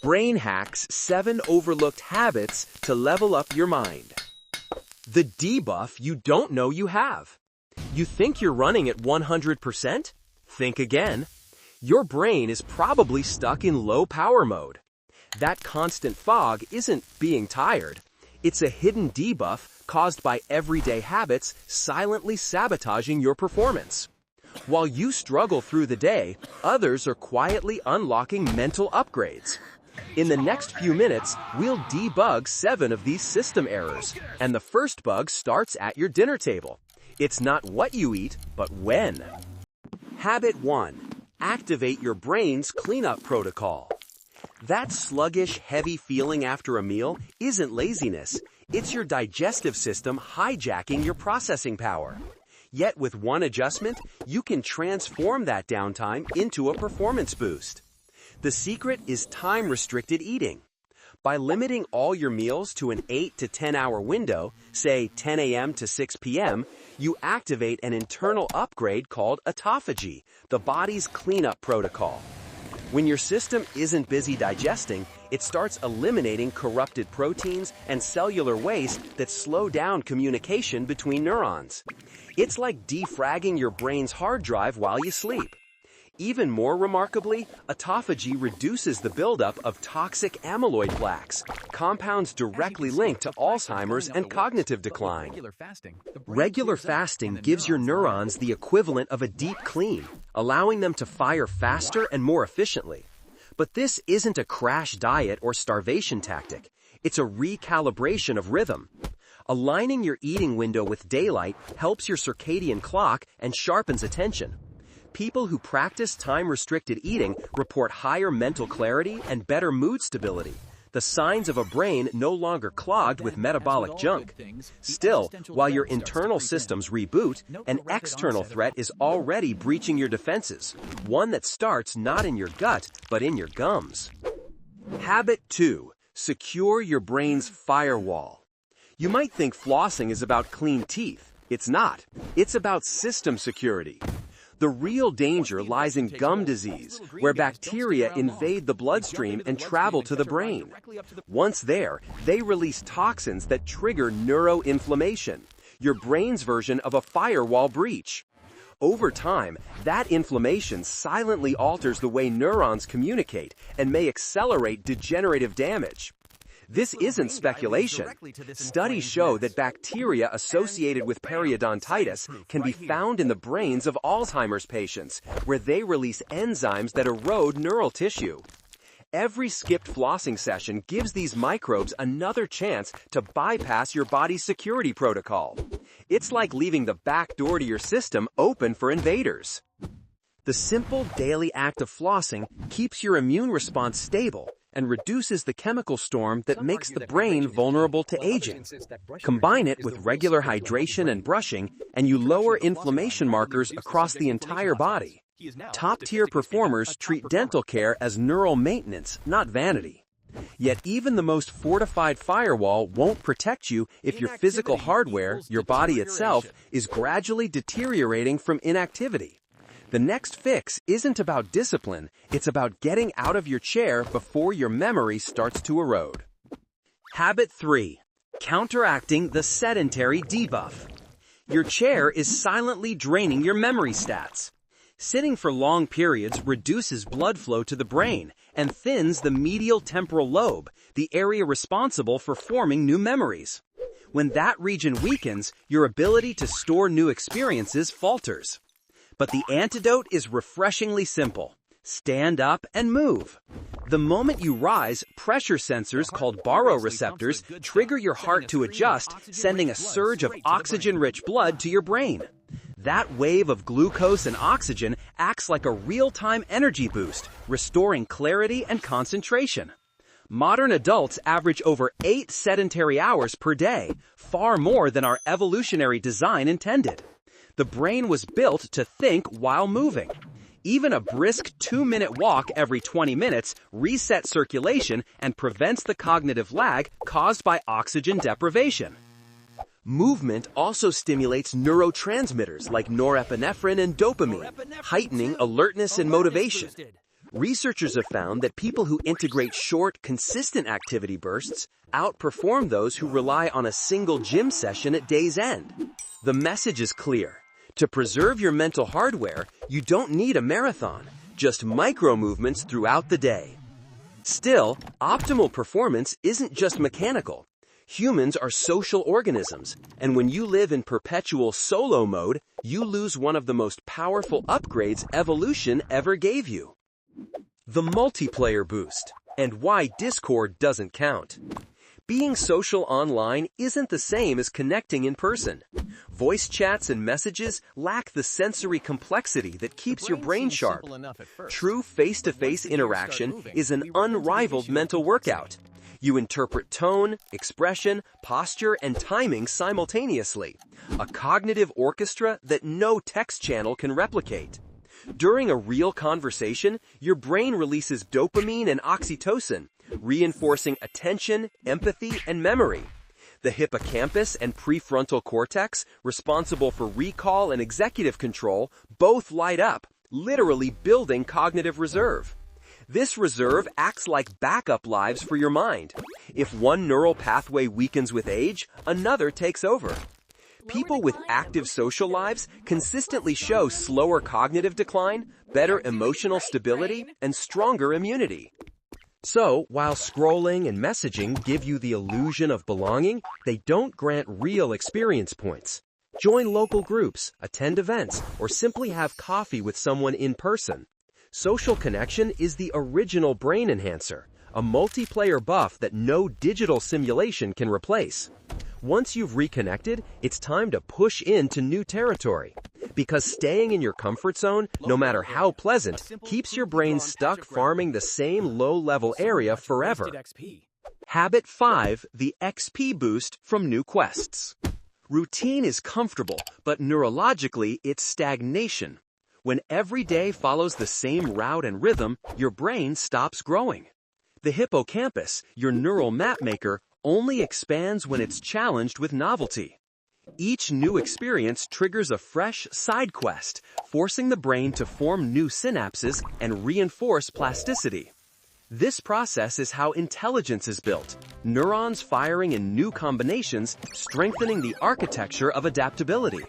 Brain Hacks 7 Overlooked Habits to Level Up Your Mind. The debuff you don't know you have. You think you're running at 100%? Think again. Your brain is probably stuck in low power mode. That constant fog isn't being tired. It's a hidden debuff caused by everyday habits silently sabotaging your performance. While you struggle through the day, others are quietly unlocking mental upgrades. In the next few minutes, we'll debug 7 of these system errors, and the first bug starts at your dinner table. It's not what you eat, but when. Habit 1. Activate your brain's cleanup protocol. That sluggish, heavy feeling after a meal isn't laziness. It's your digestive system hijacking your processing power. Yet with one adjustment, you can transform that downtime into a performance boost. The secret is time-restricted eating. By limiting all your meals to an 8 to 10 hour window, say 10 a.m. to 6 p.m., you activate an internal upgrade called autophagy, the body's cleanup protocol. When your system isn't busy digesting, it starts eliminating corrupted proteins and cellular waste that slow down communication between neurons. It's like defragging your brain's hard drive while you sleep. Even more remarkably, autophagy reduces the buildup of toxic amyloid plaques, compounds directly linked to Alzheimer's and cognitive decline. Regular fasting gives your neurons the equivalent of a deep clean, allowing them to fire faster and more efficiently. But this isn't a crash diet or starvation tactic. It's a recalibration of rhythm. Aligning your eating window with daylight helps your circadian clock and sharpens attention. People who practice time-restricted eating report higher mental clarity and better mood stability, the signs of a brain no longer clogged with metabolic junk. Still, while your internal systems reboot, an external threat is already breaching your defenses, one that starts not in your gut, but in your gums. Habit 2. Secure your brain's firewall. You might think flossing is about clean teeth. It's not. It's about system security. The real danger lies in gum disease, where bacteria invade the bloodstream and travel to the brain. Once there, they release toxins that trigger neuroinflammation, your brain's version of a firewall breach. Over time, that inflammation silently alters the way neurons communicate and may accelerate degenerative damage. This isn't speculation. Studies show that bacteria associated with periodontitis can be found in the brains of Alzheimer's patients, where they release enzymes that erode neural tissue. Every skipped flossing session gives these microbes another chance to bypass your body's security protocol. It's like leaving the back door to your system open for invaders. The simple daily act of flossing keeps your immune response stable and reduces the chemical storm that makes the brain vulnerable to aging. Combine it with regular hydration and brushing, and you lower inflammation markers across the entire body. Top-tier performers treat dental care as neural maintenance, not vanity. Yet even the most fortified firewall won't protect you if your physical hardware, your body itself, is gradually deteriorating from inactivity. The next fix isn't about discipline, it's about getting out of your chair before your memory starts to erode. Habit 3. Counteracting the sedentary debuff. Your chair is silently draining your memory stats. Sitting for long periods reduces blood flow to the brain and thins the medial temporal lobe, the area responsible for forming new memories. When that region weakens, your ability to store new experiences falters. But the antidote is refreshingly simple. Stand up and move. The moment you rise, pressure sensors called baroreceptors trigger your heart to adjust, sending a surge of oxygen-rich blood to your brain. That wave of glucose and oxygen acts like a real-time energy boost, restoring clarity and concentration. Modern adults average over 8 sedentary hours per day, far more than our evolutionary design intended. The brain was built to think while moving. Even a brisk 2-minute walk every 20 minutes resets circulation and prevents the cognitive lag caused by oxygen deprivation. Movement also stimulates neurotransmitters like norepinephrine and dopamine, heightening alertness and motivation. Researchers have found that people who integrate short, consistent activity bursts outperform those who rely on a single gym session at day's end. The message is clear. To preserve your mental hardware, you don't need a marathon, just micro movements throughout the day. Still, optimal performance isn't just mechanical. Humans are social organisms, and when you live in perpetual solo mode, you lose one of the most powerful upgrades evolution ever gave you. The multiplayer boost, and why Discord doesn't count. Being social online isn't the same as connecting in person. Voice chats and messages lack the sensory complexity that keeps your brain sharp. True face-to-face interaction is an unrivaled mental workout. You interpret tone, expression, posture, and timing simultaneously, a cognitive orchestra that no text channel can replicate. During a real conversation, your brain releases dopamine and oxytocin, reinforcing attention, empathy, and memory. The hippocampus and prefrontal cortex, responsible for recall and executive control, both light up, literally building cognitive reserve. This reserve acts like backup lives for your mind. If one neural pathway weakens with age, another takes over. People with active social lives consistently show slower cognitive decline, better emotional stability, and stronger immunity. So, while scrolling and messaging give you the illusion of belonging, they don't grant real experience points. Join local groups, attend events, or simply have coffee with someone in person. Social connection is the original brain enhancer, a multiplayer buff that no digital simulation can replace. Once you've reconnected, it's time to push into new territory. Because staying in your comfort zone, no matter how pleasant, keeps your brain stuck farming the same low-level area forever. Habit 5, the XP boost from new quests. Routine is comfortable, but neurologically it's stagnation. When every day follows the same route and rhythm, your brain stops growing. The hippocampus, your neural mapmaker, only expands when it's challenged with novelty. Each new experience triggers a fresh side quest, forcing the brain to form new synapses and reinforce plasticity. This process is how intelligence is built, neurons firing in new combinations, strengthening the architecture of adaptability.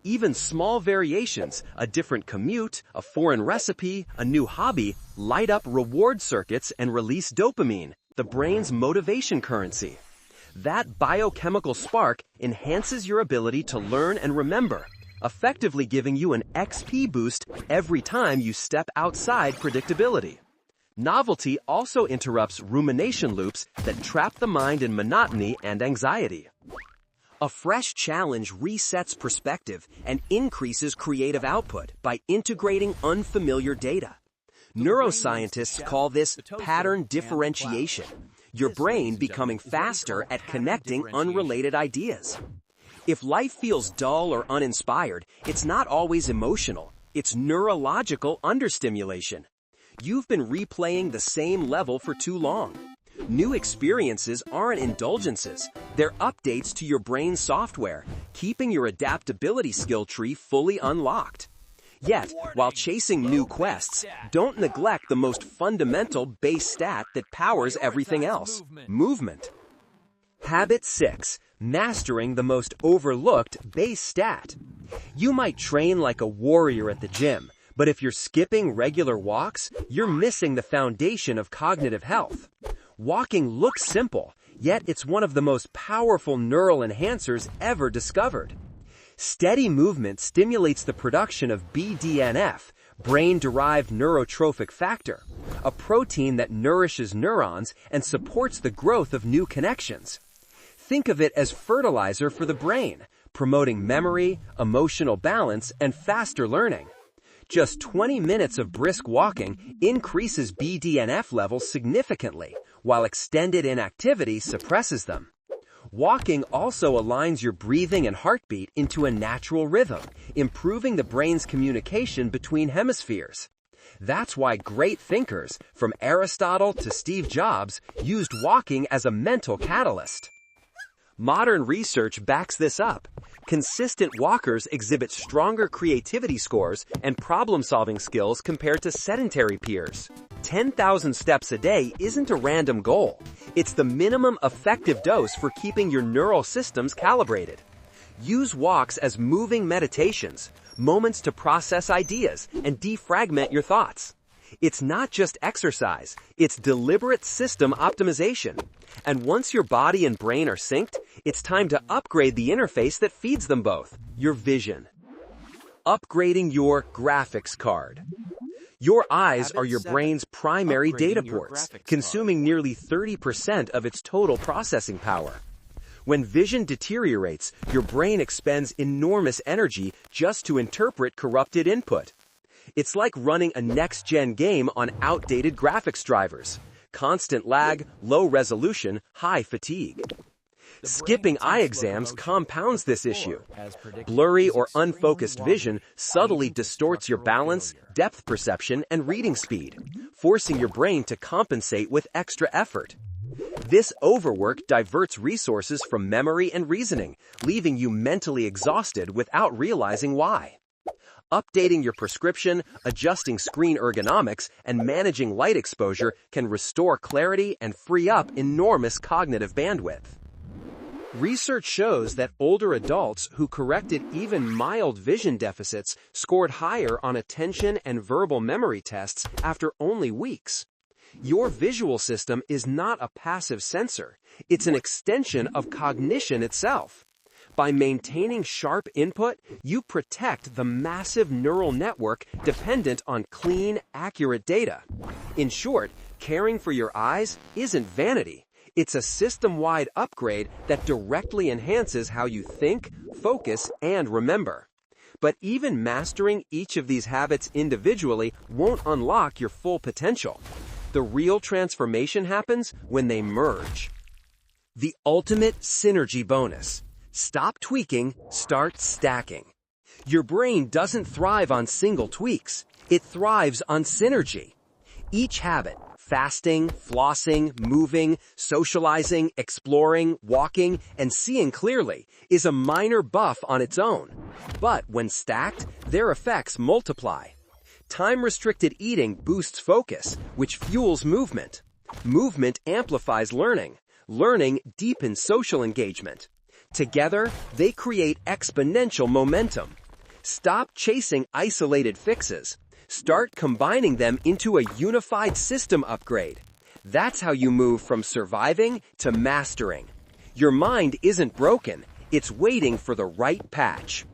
Even small variations, a different commute, a foreign recipe, a new hobby, light up reward circuits and release dopamine, the brain's motivation currency. That biochemical spark enhances your ability to learn and remember, effectively giving you an XP boost every time you step outside predictability. Novelty also interrupts rumination loops that trap the mind in monotony and anxiety. A fresh challenge resets perspective and increases creative output by integrating unfamiliar data. Neuroscientists call this pattern differentiation, your brain becoming faster at connecting unrelated ideas. If life feels dull or uninspired, it's not always emotional, it's neurological understimulation. You've been replaying the same level for too long. New experiences aren't indulgences, they're updates to your brain's software, keeping your adaptability skill tree fully unlocked. Yet, while chasing new quests, don't neglect the most fundamental base stat that powers everything else: movement. Habit 6. Mastering the most overlooked base stat. You might train like a warrior at the gym, but if you're skipping regular walks, you're missing the foundation of cognitive health. Walking looks simple, yet it's one of the most powerful neural enhancers ever discovered. Steady movement stimulates the production of BDNF, brain-derived neurotrophic factor, a protein that nourishes neurons and supports the growth of new connections. Think of it as fertilizer for the brain, promoting memory, emotional balance, and faster learning. Just 20 minutes of brisk walking increases BDNF levels significantly, while extended inactivity suppresses them. Walking also aligns your breathing and heartbeat into a natural rhythm, improving the brain's communication between hemispheres. That's why great thinkers, from Aristotle to Steve Jobs, used walking as a mental catalyst. Modern research backs this up. Consistent walkers exhibit stronger creativity scores and problem-solving skills compared to sedentary peers. 10,000 steps a day isn't a random goal. It's the minimum effective dose for keeping your neural systems calibrated. Use walks as moving meditations, moments to process ideas and defragment your thoughts. It's not just exercise, it's deliberate system optimization. And once your body and brain are synced, it's time to upgrade the interface that feeds them both, your vision. Upgrading your graphics card. Your eyes are your brain's primary data ports, consuming nearly 30% of its total processing power. When vision deteriorates, your brain expends enormous energy just to interpret corrupted input. It's like running a next-gen game on outdated graphics drivers. Constant lag, low resolution, high fatigue. Skipping eye exams compounds this issue. Blurry or unfocused vision subtly distorts your balance, depth perception, and reading speed, forcing your brain to compensate with extra effort. This overwork diverts resources from memory and reasoning, leaving you mentally exhausted without realizing why. Updating your prescription, adjusting screen ergonomics, and managing light exposure can restore clarity and free up enormous cognitive bandwidth. Research shows that older adults who corrected even mild vision deficits scored higher on attention and verbal memory tests after only weeks. Your visual system is not a passive sensor. It's an extension of cognition itself. By maintaining sharp input, you protect the massive neural network dependent on clean, accurate data. In short, caring for your eyes isn't vanity. It's a system-wide upgrade that directly enhances how you think, focus, and remember. But even mastering each of these habits individually won't unlock your full potential. The real transformation happens when they merge. The ultimate synergy bonus. Stop tweaking, start stacking. Your brain doesn't thrive on single tweaks. It thrives on synergy. Each habit, fasting, flossing, moving, socializing, exploring, walking, and seeing clearly, is a minor buff on its own. But when stacked, their effects multiply. Time-restricted eating boosts focus, which fuels movement. Movement amplifies learning. Learning deepens social engagement. Together, they create exponential momentum. Stop chasing isolated fixes. Start combining them into a unified system upgrade. That's how you move from surviving to mastering. Your mind isn't broken, it's waiting for the right patch.